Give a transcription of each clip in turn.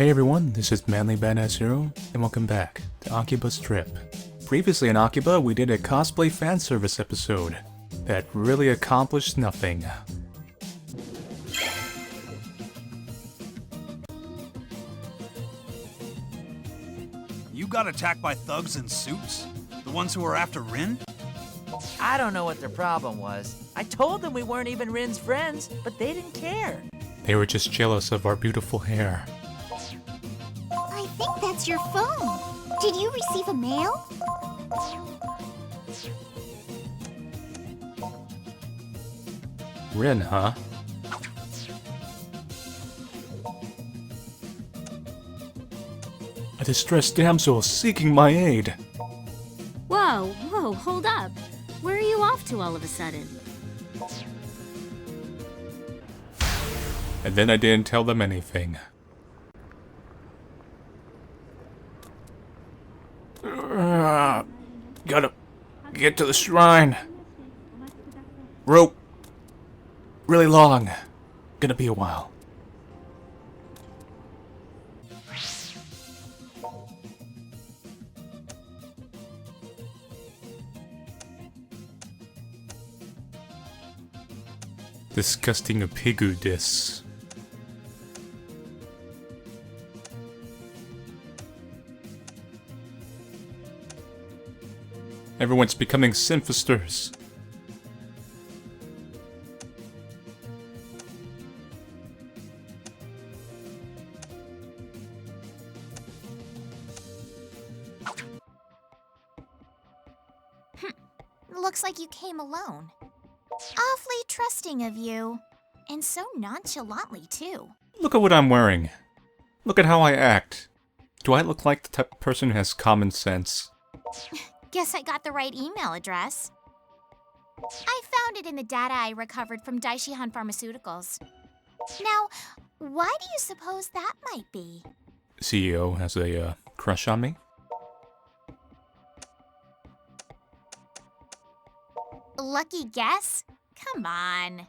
Hey everyone, this is Manly Badass Hero, and welcome back to Akiba's Trip. Previously in Akiba, we did a cosplay fan service episode that really accomplished nothing. You got attacked by thugs in suits? The ones who were after Rin? I don't know what their problem was. I told them we weren't even Rin's friends, but they didn't care. They were just jealous of our beautiful hair. I think that's your phone. Did you receive a mail? Rin, huh? A distressed damsel seeking my aid. Whoa, hold up. Where are you off to all of a sudden? And then I didn't tell them anything. Gotta get to the shrine. Rope. Really long. Gonna be a while. Disgusting pigu dis. Everyone's becoming synthesters. Looks like you came alone. Awfully trusting of you. And so nonchalantly, too. Look at what I'm wearing. Look at how I act. Do I look like the type of person who has common sense? Guess I got the right email address. I found it in the data I recovered from Daishihan Pharmaceuticals. Now, why do you suppose that might be? CEO has a crush on me? Lucky guess? Come on.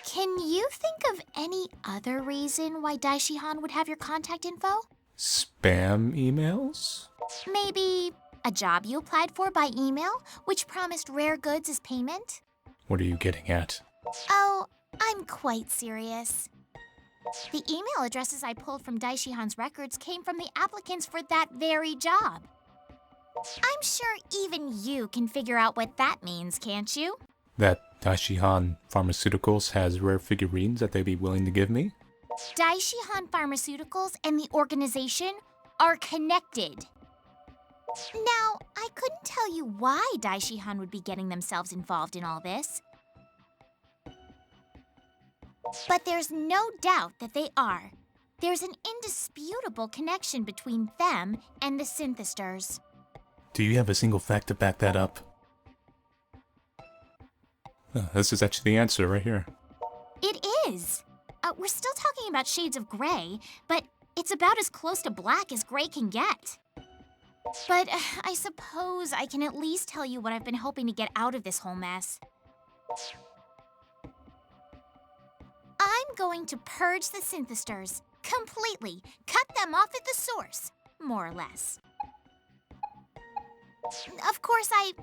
Can you think of any other reason why Daishihan would have your contact info? Spam emails? Maybe a job you applied for by email, which promised rare goods as payment? What are you getting at? Oh, I'm quite serious. The email addresses I pulled from Daishihan's records came from the applicants for that very job. I'm sure even you can figure out what that means, can't you? That Daishihan Pharmaceuticals has rare figurines that they'd be willing to give me? Daishihan Pharmaceuticals and the organization are connected. Now, I couldn't tell you why Daishihan would be getting themselves involved in all this. But there's no doubt that they are. There's an indisputable connection between them and the Synthesters. Do you have a single fact to back that up? This is actually the answer right here. It is. We're still talking about shades of gray, but it's about as close to black as gray can get. But I suppose I can at least tell you what I've been hoping to get out of this whole mess. I'm going to purge the Synthesters completely, cut them off at the source, more or less. Of course, I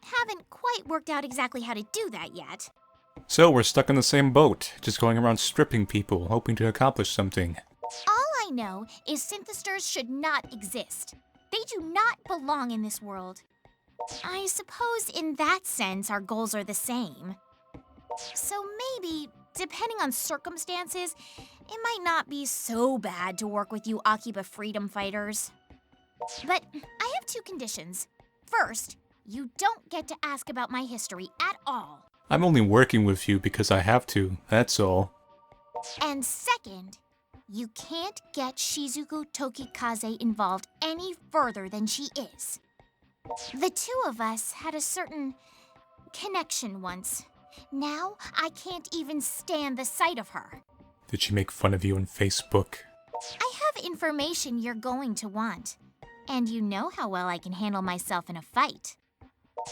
haven't quite worked out exactly how to do that yet. So we're stuck in the same boat, just going around stripping people, hoping to accomplish something. All I know is Synthesters should not exist. They do not belong in this world. I suppose in that sense our goals are the same. So maybe, depending on circumstances, it might not be so bad to work with you Akiba freedom fighters. But I have two conditions. First, you don't get to ask about my history at all. I'm only working with you because I have to, that's all. And second, you can't get Shizuku Tokikaze involved any further than she is. The two of us had a certain connection once. Now, I can't even stand the sight of her. Did she make fun of you on Facebook? I have information you're going to want. And you know how well I can handle myself in a fight.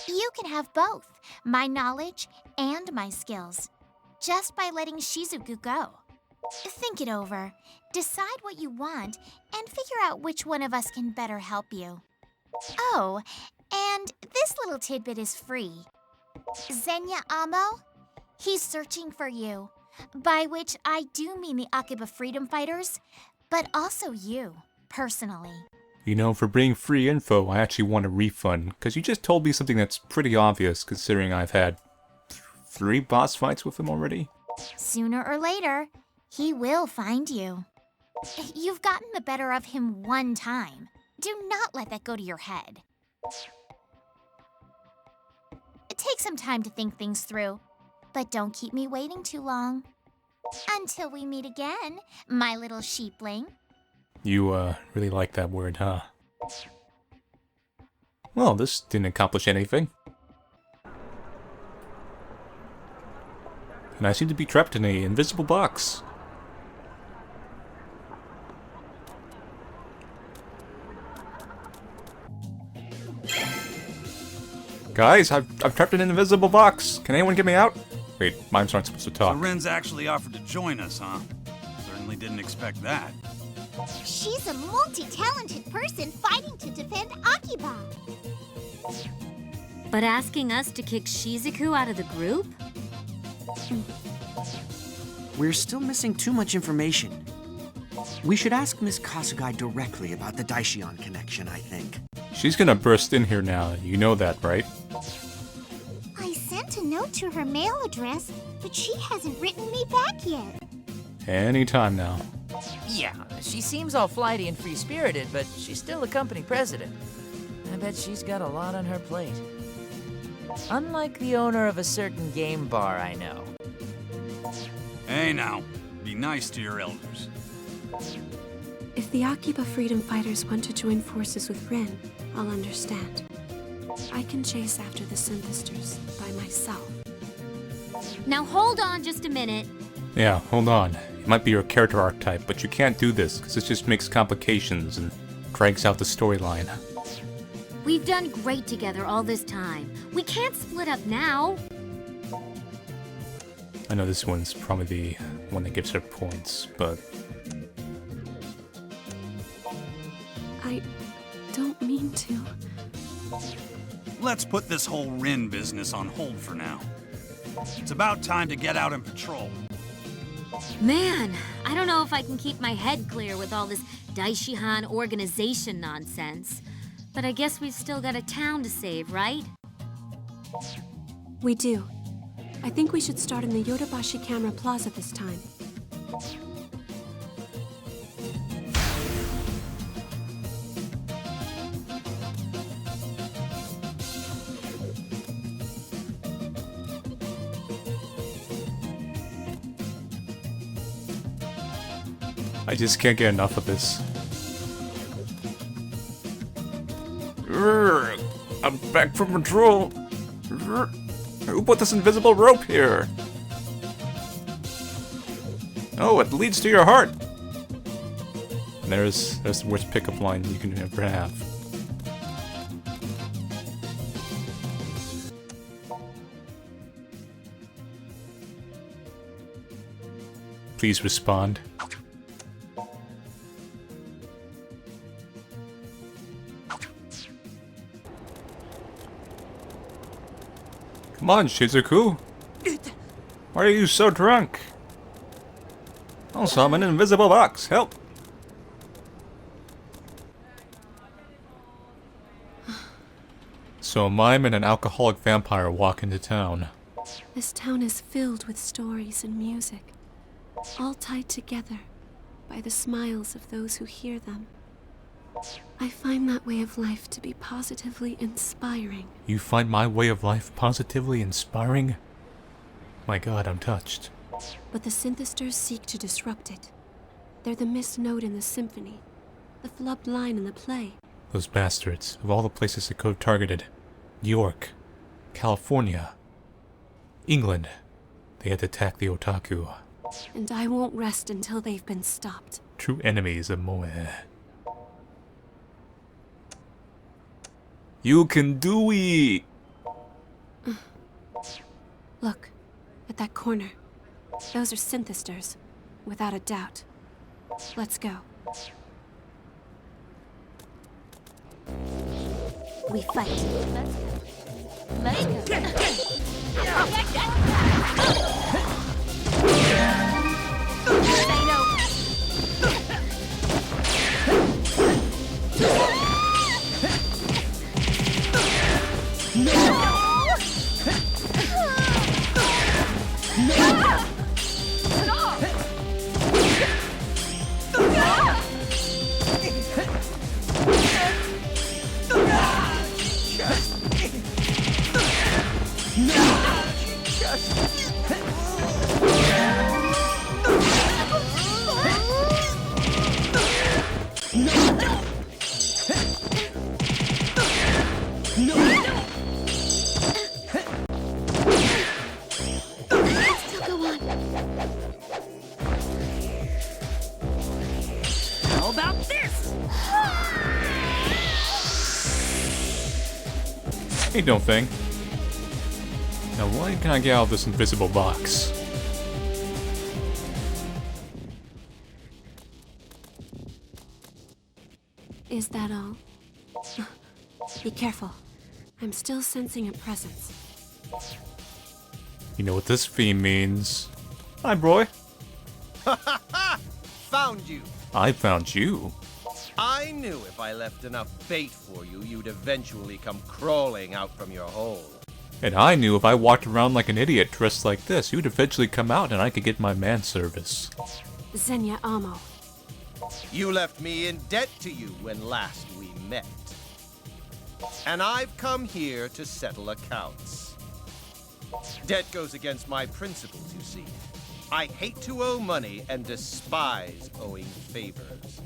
You can have both, my knowledge and my skills, just by letting Shizuku go. Think it over. Decide what you want, and figure out which one of us can better help you. Oh, and this little tidbit is free. Zenya Amo? He's searching for you. By which I do mean the Akiba freedom fighters, but also you, personally. You know, for bringing free info, I actually want a refund, because you just told me something that's pretty obvious, considering I've had 3 boss fights with him already. Sooner or later, he will find you. You've gotten the better of him one time. Do not let that go to your head. Take some time to think things through, but don't keep me waiting too long. Until we meet again, my little sheepling. You, really like that word, huh? Well, this didn't accomplish anything. And I seem to be trapped in an invisible box. Guys, I've trapped in an invisible box. Can anyone get me out? Wait, mimes aren't supposed to So talk. Ren's actually offered to join us, huh? Certainly didn't expect that. She's a multi-talented person fighting to defend Akiba. But asking us to kick Shizuku out of the group? We're still missing too much information. We should ask Miss Kasugai directly about the Daishion connection, I think. She's gonna burst in here now. You know that, right? I sent a note to her mail address, but she hasn't written me back yet. Anytime now. Yeah, she seems all flighty and free-spirited, but she's still a company president. I bet she's got a lot on her plate. Unlike the owner of a certain game bar I know. Hey now, be nice to your elders. If the Akiba freedom fighters want to join forces with Rin, I'll understand. I can chase after the Synthesters by myself. Now hold on just a minute. Yeah, hold on. It might be your character archetype, but you can't do this, because it just makes complications and drags out the storyline. We've done great together all this time. We can't split up now. I know this one's probably the one that gives her points, but... I don't mean to. Let's put this whole Rin business on hold for now. It's about time to get out and patrol. Man, I don't know if I can keep my head clear with all this Daishihan organization nonsense. But I guess we've still got a town to save, right? We do. I think we should start in the Yodobashi Camera Plaza this time. I just can't get enough of this. Urgh, I'm back from patrol. Urgh, who put this invisible rope here? Oh, it leads to your heart. And there's the worst pickup line you can ever have. Please respond. Come on, Shizuku. Why are you so drunk? Also, I'm in an invisible box. Help! So a mime and an alcoholic vampire walk into town. This town is filled with stories and music, all tied together by the smiles of those who hear them. I find that way of life to be positively inspiring. You find my way of life positively inspiring? My god, I'm touched. But the Synthesters seek to disrupt it. They're the missed note in the symphony, the flubbed line in the play. Those bastards, of all the places they could have targeted. New York, California, England. They had to attack the otaku. And I won't rest until they've been stopped. True enemies of Moe. You can do it! Look, at that corner. Those are Synthesters, without a doubt. Let's go. We fight. Let's go. Say no. How about this? Ain't no thing. Now why can I get out of this invisible box? Is that all? Be careful. I'm still sensing a presence. You know what this theme means. Hi, boy. Found you. I found you. I knew if I left enough bait for you, you'd eventually come crawling out from your hole. And I knew if I walked around like an idiot dressed like this, you'd eventually come out and I could get my man service. Zenya Amo. You left me in debt to you when last we met. And I've come here to settle accounts. Debt goes against my principles, you see. I hate to owe money and despise owing favors.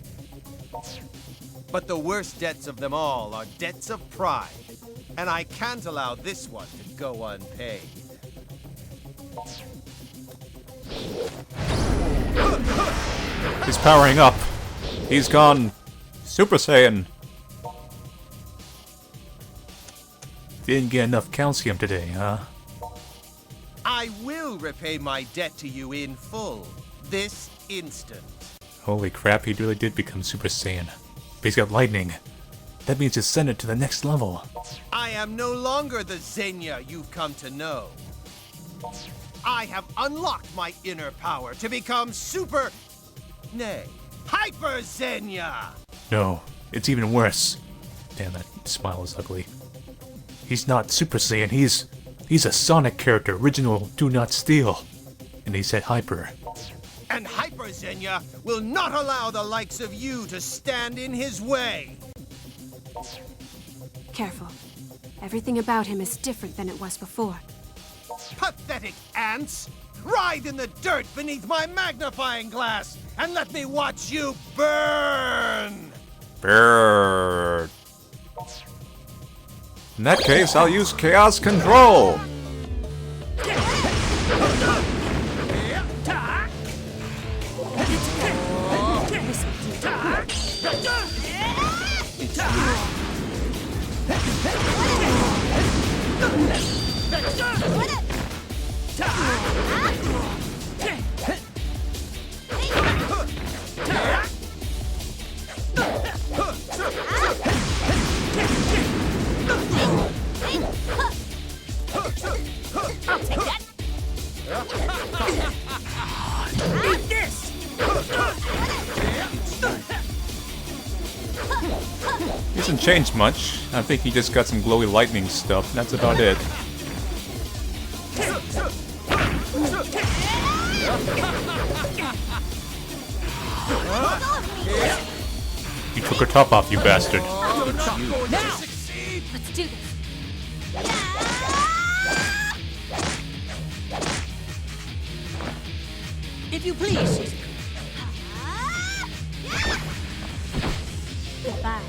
But the worst debts of them all are debts of pride, and I can't allow this one to go unpaid. He's powering up. He's gone Super Saiyan. Didn't get enough calcium today, huh? I will repay my debt to you in full, this instant. Holy crap, he really did become Super Saiyan. But he's got lightning. That means he's sent it to the next level. I am no longer the Zenya you've come to know. I have unlocked my inner power to become Super... Nay, Hyper Zenya! No, it's even worse. Damn, that smile is ugly. He's not Super Saiyan, he's a Sonic character, original Do Not Steal. And he's at Hyper. And Hyper Zenya will not allow the likes of you to stand in his way. Careful. Everything about him is different than it was before. Pathetic ants! Writhe in the dirt beneath my magnifying glass and let me watch you burn! Bird. In that case, I'll use Chaos Control! He hasn't changed much. I think he just got some glowy lightning stuff, and that's about it. You took her top off, you bastard. Let's do this. If you please. Goodbye.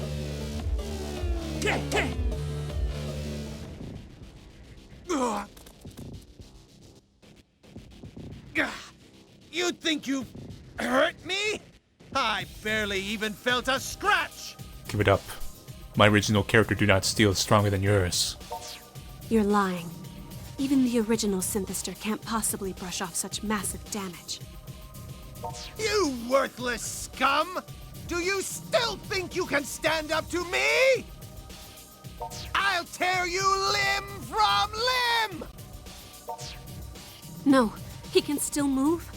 You think you've hurt me? I barely even felt a scratch! Give it up. My original character Do Not Steal is stronger than yours. You're lying. Even the original Synthester can't possibly brush off such massive damage. You worthless scum! Do you still think you can stand up to me? I'll tear you limb from limb! No, he can still move.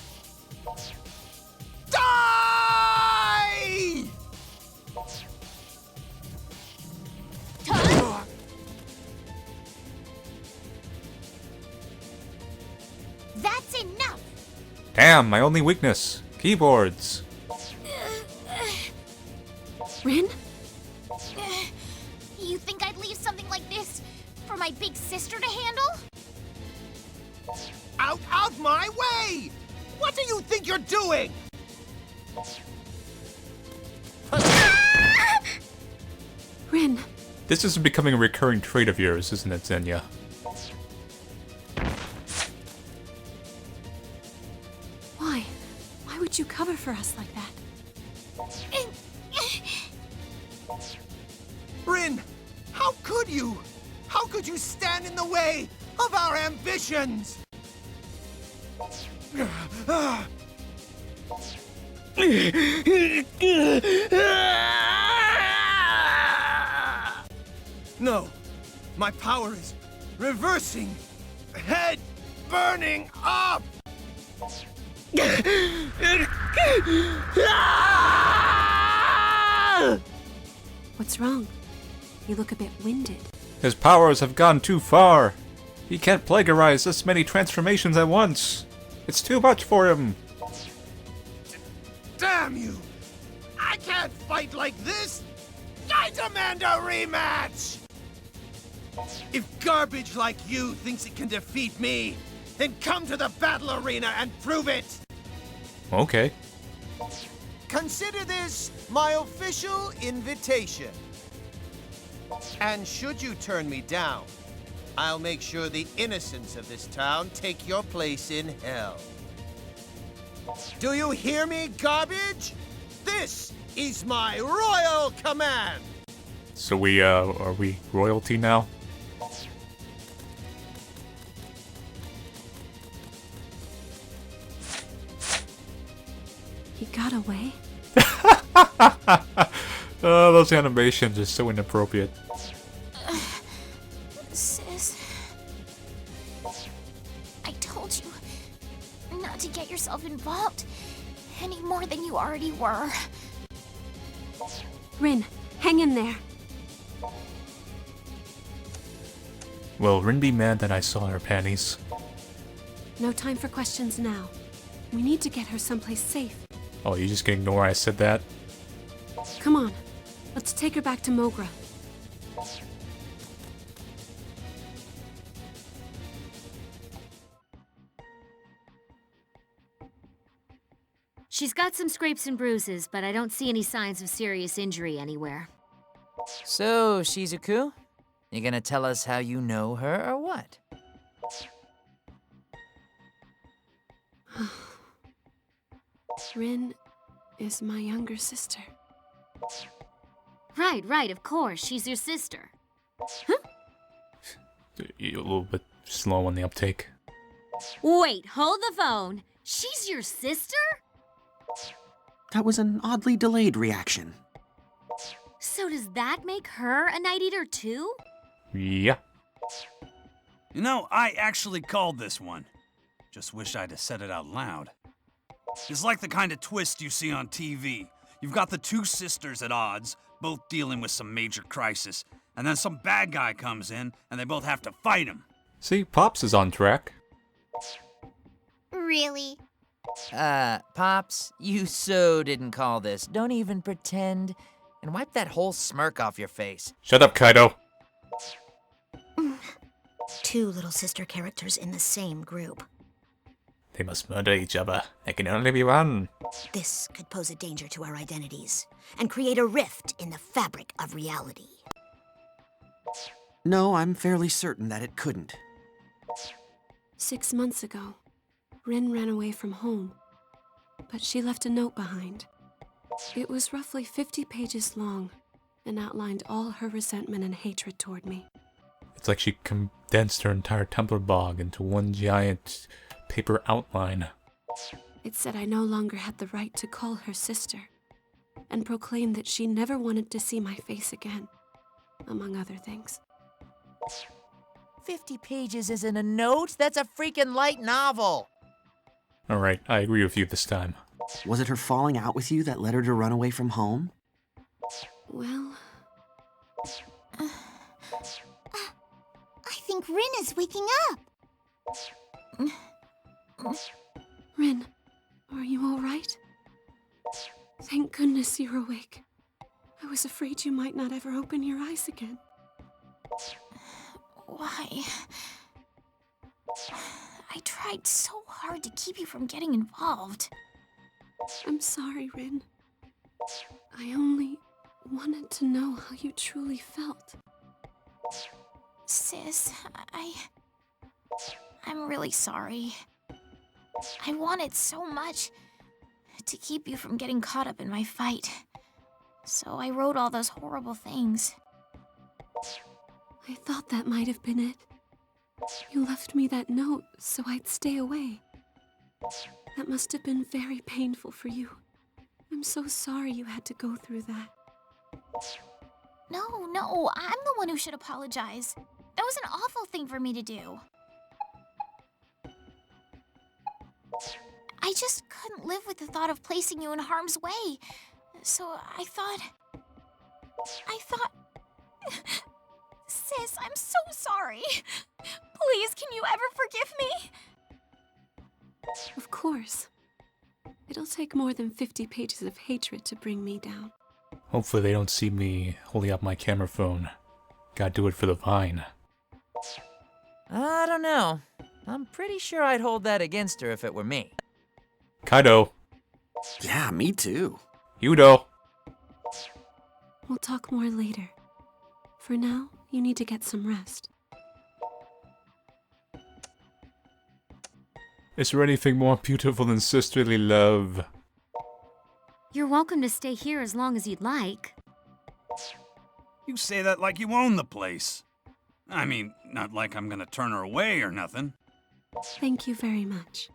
Die! That's enough! Damn, my only weakness. Keyboards. Rin? You think I'd leave something like this for my big sister to handle? Out of my way! What do you think you're doing? Rin, This is becoming a recurring trait of yours, isn't it, Zenya? why? Why would you cover for us like that? Rin, how could you? How could you stand in the way of our ambitions? No, my power is reversing, head burning up. What's wrong? You look a bit winded. His powers have gone too far. He can't plagiarize this many transformations at once. It's too much for him. Damn you! I can't fight like this! I demand a rematch! If garbage like you thinks it can defeat me, then come to the battle arena and prove it! Okay. Consider this my official invitation. And should you turn me down, I'll make sure the innocents of this town take your place in hell. Do you hear me, garbage? This is my royal command! So are we royalty now? He got away? Oh, those animations are so inappropriate. Sis. I told you not to get yourself involved any more than you already were. Rin, hang in there. Will Rin be mad that I saw her panties? No time for questions now. We need to get her someplace safe. Oh, you just gonna ignore I said that? Come on, let's take her back to Mogra. She's got some scrapes and bruises, but I don't see any signs of serious injury anywhere. So, Shizuku, you gonna tell us how you know her or what? Rin is my younger sister. Right, of course. She's your sister. You're a little bit slow on the uptake. Wait, hold the phone. She's your sister? That was an oddly delayed reaction. So does that make her a Night Eater too? Yeah. You know, I actually called this one. Just wish I'd have said it out loud. It's like the kind of twist you see on TV. You've got the two sisters at odds, both dealing with some major crisis, and then some bad guy comes in, and they both have to fight him. See, Pops is on track. Really? Pops, you so didn't call this. Don't even pretend. And wipe that whole smirk off your face. Shut up, Kaido. Two little sister characters in the same group. They must murder each other. There can only be one. This could pose a danger to our identities and create a rift in the fabric of reality. No, I'm fairly certain that it couldn't. 6 months ago, Rin ran away from home, but she left a note behind. It was roughly 50 pages long and outlined all her resentment and hatred toward me. It's like she condensed her entire Templar bog into one giant paper outline. It said I no longer had the right to call her sister, and proclaimed that she never wanted to see my face again, among other things. 50 pages isn't a note. That's a freaking light novel. Alright, I agree with you this time. Was it her falling out with you that led her to run away from home? Well, I think Rin is waking up. Rin, are you all right? Thank goodness you're awake. I was afraid you might not ever open your eyes again. Why? I tried so hard to keep you from getting involved. I'm sorry, Rin. I only wanted to know how you truly felt. Sis, I'm really sorry. I wanted so much to keep you from getting caught up in my fight. So I wrote all those horrible things. I thought that might have been it. You left me that note so I'd stay away. That must have been very painful for you. I'm so sorry you had to go through that. No, I'm the one who should apologize. That was an awful thing for me to do. I just couldn't live with the thought of placing you in harm's way. So I thought... Sis, I'm so sorry. Please, can you ever forgive me? Of course. It'll take more than 50 pages of hatred to bring me down. Hopefully they don't see me holding up my camera phone. Gotta do it for the Vine. I don't know. I'm pretty sure I'd hold that against her if it were me. Kaido. Yeah, me too. Yudo. We'll talk more later. For now, you need to get some rest. Is there anything more beautiful than sisterly love? You're welcome to stay here as long as you'd like. You say that like you own the place. I mean, not like I'm gonna turn her away or nothing. Thank you very much.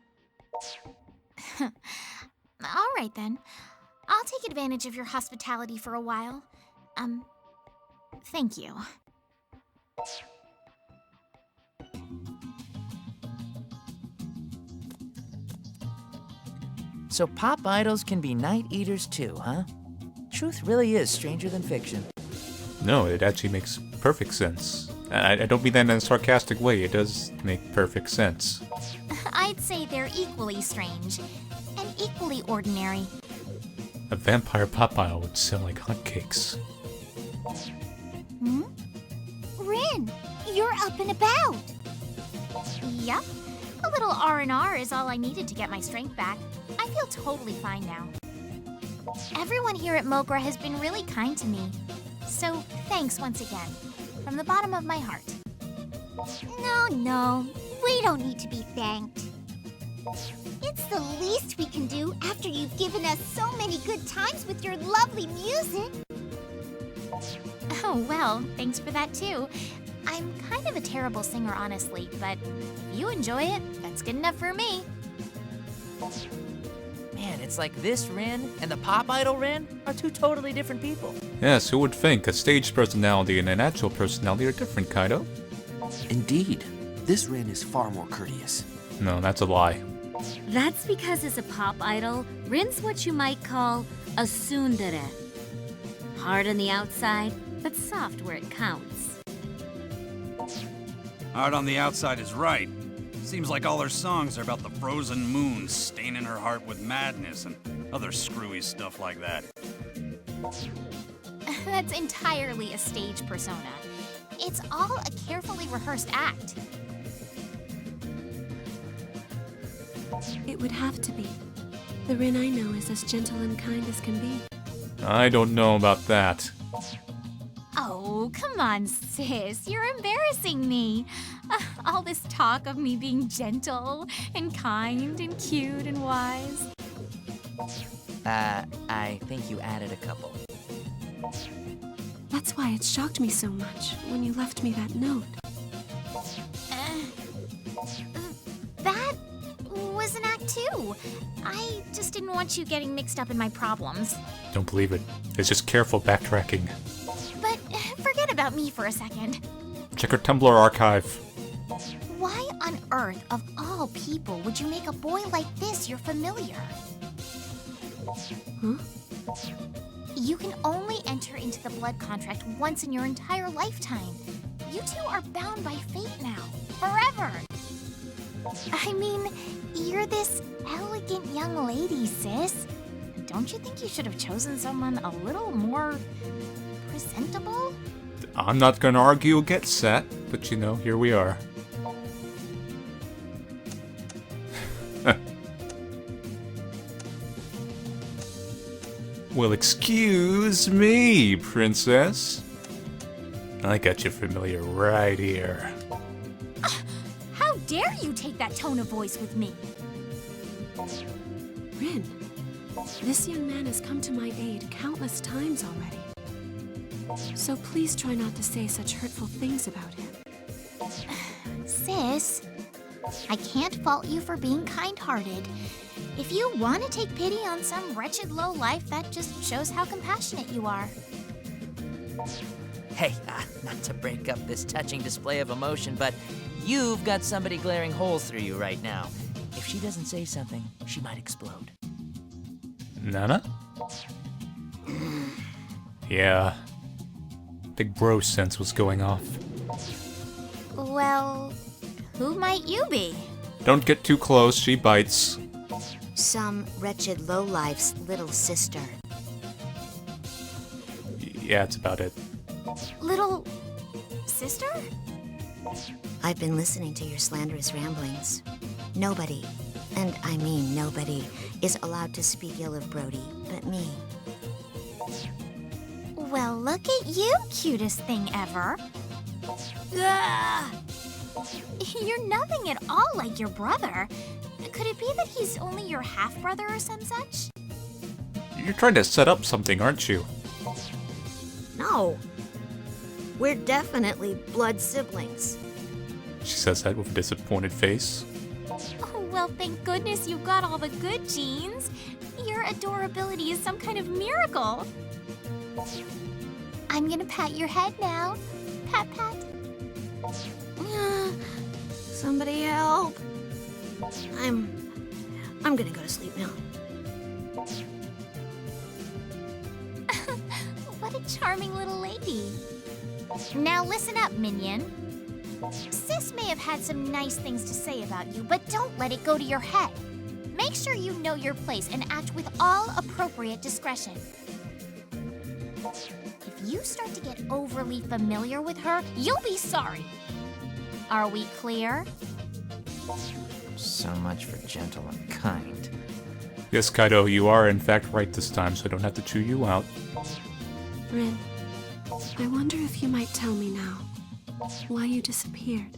All right then. I'll take advantage of your hospitality for a while. Thank you. So pop idols can be night eaters too, huh? Truth really is stranger than fiction. No, it actually makes perfect sense. I don't mean that in a sarcastic way, it does make perfect sense. I'd say they're equally strange and equally ordinary. A vampire pop idol would sell like hotcakes. Rin, you're up and about. Yup. A little R&R is all I needed to get my strength back. I feel totally fine now. Everyone here at Mokra has been really kind to me. So, thanks once again. From the bottom of my heart. No. We don't need to be thanked. It's the least we can do after you've given us so many good times with your lovely music. Oh, well, thanks for that too. I'm kind of a terrible singer, honestly, but if you enjoy it, that's good enough for me. Man, it's like this Rin and the pop idol Rin are two totally different people. Yes, who would think a stage personality and an actual personality are different, Kaido? Indeed. This Rin is far more courteous. No, that's a lie. That's because as a pop idol, Rin's what you might call a tsundere. Hard on the outside, but soft where it counts. Hard on the outside is right. Seems like all her songs are about the frozen moon staining her heart with madness and other screwy stuff like that. That's entirely a stage persona. It's all a carefully rehearsed act. It would have to be. The Rin I know is as gentle and kind as can be. I don't know about that. Oh, come on, sis. You're embarrassing me. All this talk of me being gentle and kind and cute and wise. I think you added a couple. That's why it shocked me so much when you left me that note. That was an act too. I just didn't want you getting mixed up in my problems. Don't believe it. It's just careful backtracking. But forget about me for a second. Check her Tumblr archive. Why on earth, of all people, would you make a boy like this your familiar? Huh? You can only enter into the blood contract once in your entire lifetime. You two are bound by fate now, forever. I mean, you're this elegant young lady, sis. Don't you think you should have chosen someone a little more presentable? I'm not gonna argue against that, but you know, here we are. Well, excuse me, princess. I got you familiar right here. How dare you take that tone of voice with me? Rin, this young man has come to my aid countless times already. So please try not to say such hurtful things about him. Sis, I can't fault you for being kind-hearted. If you want to take pity on some wretched lowlife, that just shows how compassionate you are. Hey, not to break up this touching display of emotion, but you've got somebody glaring holes through you right now. If she doesn't say something, she might explode. Nana? Yeah. Big bro sense was going off. Well, who might you be? Don't get too close, she bites. Some wretched lowlife's little sister. Yeah, that's about it. Little sister? I've been listening to your slanderous ramblings. Nobody, and I mean nobody, is allowed to speak ill of Brody but me. Well, look at you, cutest thing ever. Ugh. You're nothing at all like your brother. Could it be that he's only your half-brother or some such? You're trying to set up something, aren't you? No. We're definitely blood siblings. She says that with a disappointed face. Oh, well, thank goodness you got all the good genes. Your adorability is some kind of miracle. I'm gonna pat your head now. Pat, pat. Somebody help. I'm gonna go to sleep now. What a charming little lady. Now listen up, minion. Sis may have had some nice things to say about you, but don't let it go to your head. Make sure you know your place and act with all appropriate discretion. If you start to get overly familiar with her, you'll be sorry. Are we clear? So much for gentle and kind. Yes, Kaido, you are in fact right this time, so I don't have to chew you out. Rin, I wonder if you might tell me now why you disappeared,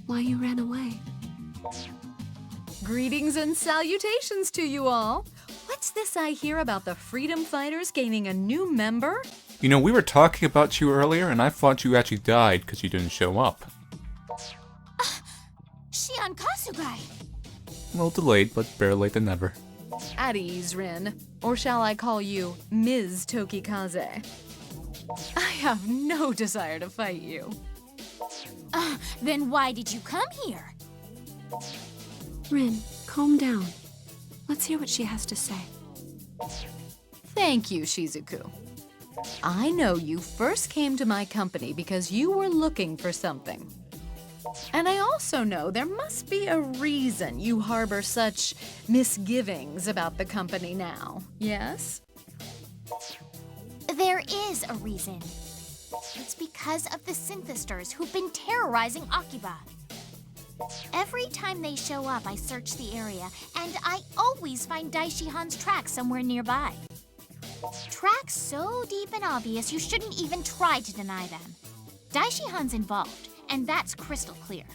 why you ran away. Greetings and salutations to you all. What's this I hear about the freedom fighters gaining a new member? You know, we were talking about you earlier, and I thought you actually died because you didn't show up. Shion Kasugai! A little delayed, but better late than never. At ease, Rin. Or shall I call you Ms. Tokikaze? I have no desire to fight you. Then why did you come here? Rin, calm down. Let's hear what she has to say. Thank you, Shizuku. I know you first came to my company because you were looking for something. And I also know there must be a reason you harbor such misgivings about the company now, yes? There is a reason. It's because of the synthesters who've been terrorizing Akiba. Every time they show up, I search the area, and I always find Daishihan's tracks somewhere nearby. Tracks so deep and obvious you shouldn't even try to deny them. Daishihan's involved, and that's crystal clear.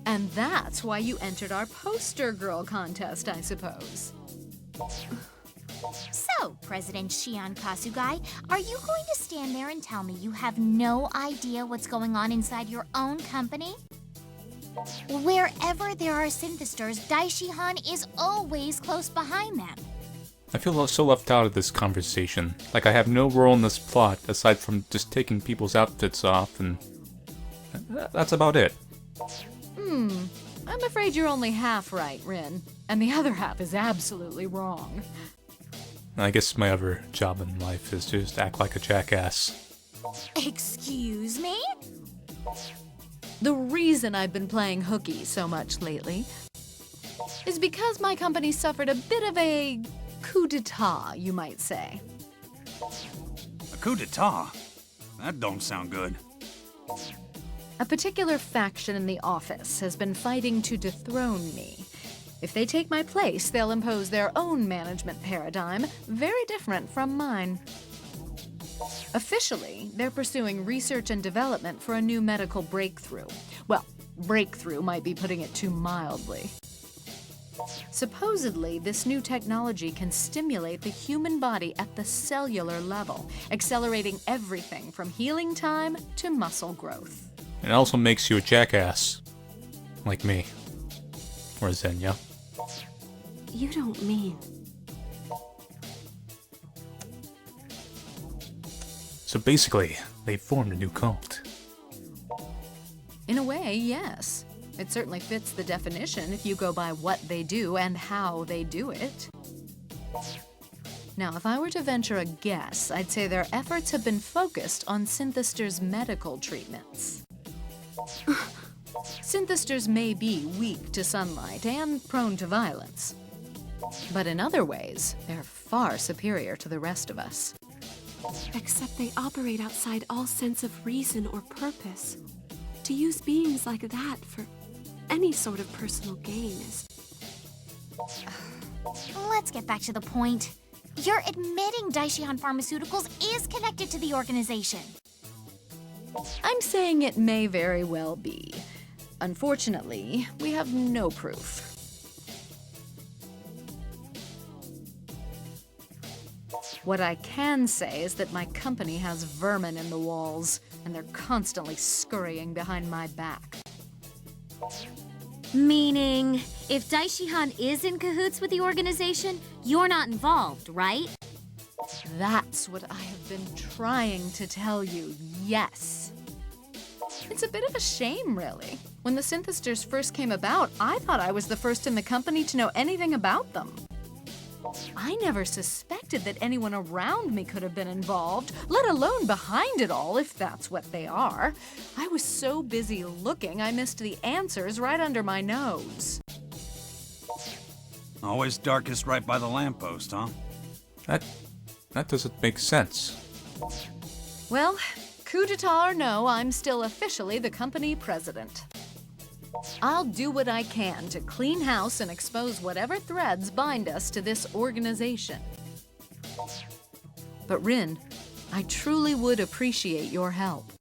And that's why you entered our poster girl contest, I suppose. So, President Shion Kasugai, are you going to stand there and tell me you have no idea what's going on inside your own company? Wherever there are synthesters, Daishihan is always close behind them. I feel so left out of this conversation. Like I have no role in this plot aside from just taking people's outfits off, and that's about it. I'm afraid you're only half right, Rin. And the other half is absolutely wrong. I guess my other job in life is to just act like a jackass. Excuse me? The reason I've been playing hooky so much lately is because my company suffered a bit of a coup d'etat, you might say. A coup d'etat? That don't sound good. A particular faction in the office has been fighting to dethrone me. If they take my place, they'll impose their own management paradigm, very different from mine. Officially, they're pursuing research and development for a new medical breakthrough. Well, breakthrough might be putting it too mildly. Supposedly, this new technology can stimulate the human body at the cellular level, accelerating everything from healing time to muscle growth. It also makes you a jackass. Like me. Or Zenya. You don't mean... So basically, they formed a new cult. In a way, yes. It certainly fits the definition if you go by what they do and how they do it. Now, if I were to venture a guess, I'd say their efforts have been focused on synthesters' medical treatments. Synthesters may be weak to sunlight and prone to violence. But in other ways, they're far superior to the rest of us. Except they operate outside all sense of reason or purpose. To use beings like that for any sort of personal gain is... Let's get back to the point. You're admitting Daishihan Pharmaceuticals is connected to the organization. I'm saying it may very well be. Unfortunately, we have no proof. What I can say is that my company has vermin in the walls, and they're constantly scurrying behind my back. Meaning, if Daishihan is in cahoots with the organization, you're not involved, right? That's what I have been trying to tell you, yes. It's a bit of a shame, really. When the synthesters first came about, I thought I was the first in the company to know anything about them. I never suspected that anyone around me could have been involved, let alone behind it all, if that's what they are. I was so busy looking, I missed the answers right under my nose. Always darkest right by the lamppost, huh? That doesn't make sense. Well, coup d'etat or no, I'm still officially the company president. I'll do what I can to clean house and expose whatever threads bind us to this organization. But Rin, I truly would appreciate your help.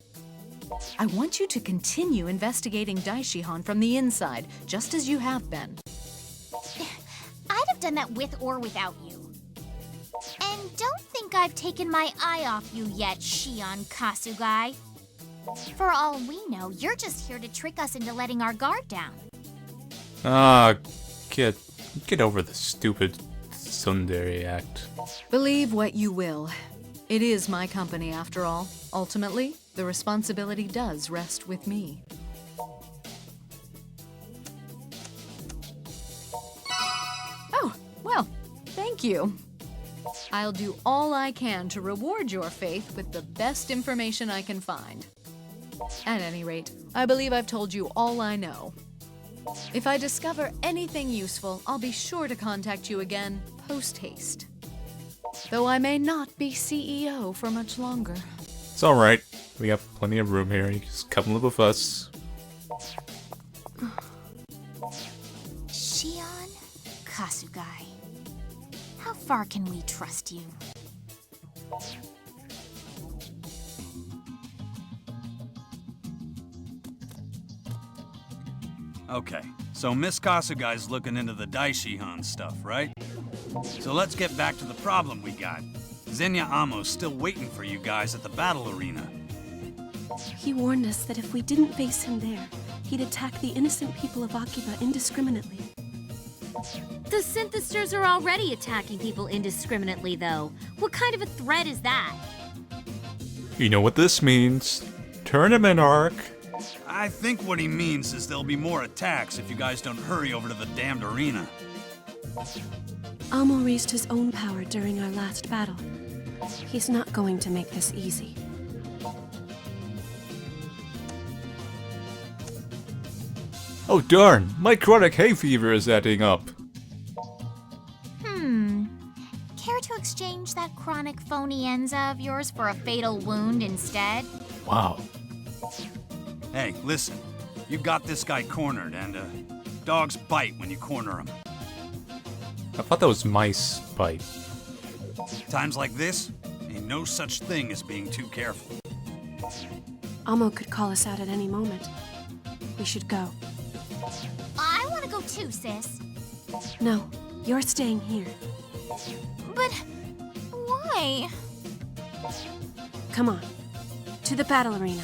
I want you to continue investigating Daishihan from the inside, just as you have been. I'd have done that with or without you. And don't think I've taken my eye off you yet, Shion Kasugai. For all we know, you're just here to trick us into letting our guard down. Get over the stupid tsundere act. Believe what you will. It is my company, after all. Ultimately, the responsibility does rest with me. Oh, well, thank you. I'll do all I can to reward your faith with the best information I can find. At any rate, I believe I've told you all I know. If I discover anything useful, I'll be sure to contact you again post-haste. Though I may not be CEO for much longer. It's alright. We have plenty of room here. You just come live with us. Shion Kasugai. How far can we trust you? Okay, so Miss Kasugai's looking into the Daishihan stuff, right? So let's get back to the problem we got. Zena Amo's still waiting for you guys at the battle arena. He warned us that if we didn't face him there, he'd attack the innocent people of Akiba indiscriminately. The Synthesters are already attacking people indiscriminately, though. What kind of a threat is that? You know what this means. Tournament arc. I think what he means is there'll be more attacks if you guys don't hurry over to the damned arena. Amo raised his own power during our last battle. He's not going to make this easy. Oh darn, my chronic hay fever is acting up. Care to exchange that chronic phonienza of yours for a fatal wound instead? Wow. Hey, listen. You got this guy cornered, and dogs bite when you corner him. I thought that was mice bite. Times like this, ain't no such thing as being too careful. Amo could call us out at any moment. We should go. I want to go too, sis. No, you're staying here. But why? Come on, to the battle arena.